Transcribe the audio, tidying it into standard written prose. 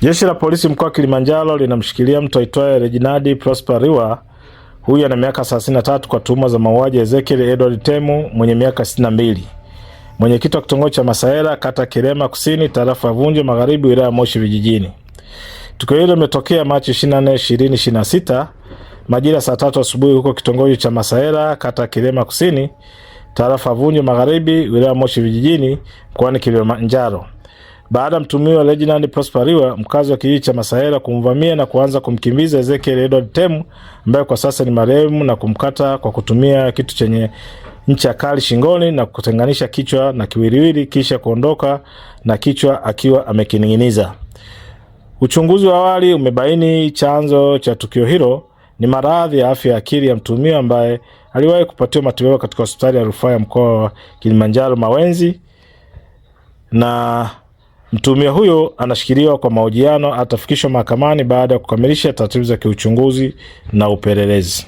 Jeshi la polisi mkoa wa Kilimanjaro linamshikilia mtu aitwaye Reginald Prosper Riwa. Huyu ana miaka 33 kwa tuhuma za mauaji ya Ezekiel Edward Temu mwenye miaka 62. Mwenyekiti wa kitongoji cha Masaera, kata Kirema Kusini, tarafa ya Vunjo Magharibi, wilaya Moshi vijijini. Tukio hilo limetokea Machi 24, 2026 majira saa 3 asubuhi huko kitongoji cha Masaera, kata Kirema Kusini, tarafa ya Vunjo Magharibi, wilaya Moshi vijijini, mkoani Kilimanjaro. Baada mtumiwa Reginald Prosper Riwa, mkazi wa kijiji cha Masaera, kumvamia na kuanza kumkimbiza Ezekiel Edward Temu ambaye kwa sasa ni marehemu, na kumkata kwa kutumia kitu chenye ncha kali shingoni na kutenganisha kichwa na kiwiliwili, kisha kuondoka na kichwa akiwa amekining'iniza. Uchunguzi wa awali umebaini chanzo cha tukio hilo ni maradhi ya afya ya akili ya mtumiwa ambaye aliwahi kupatiwa matibabu katika hospitali ya rufaa ya mkoa wa Kilimanjaro Mawenzi, na mtumiwa huyo anashikiliwa kwa mahojiano. Atafikishwa mahakamani baada ya kukamilisha taratibu za kiuchunguzi na upelelezi.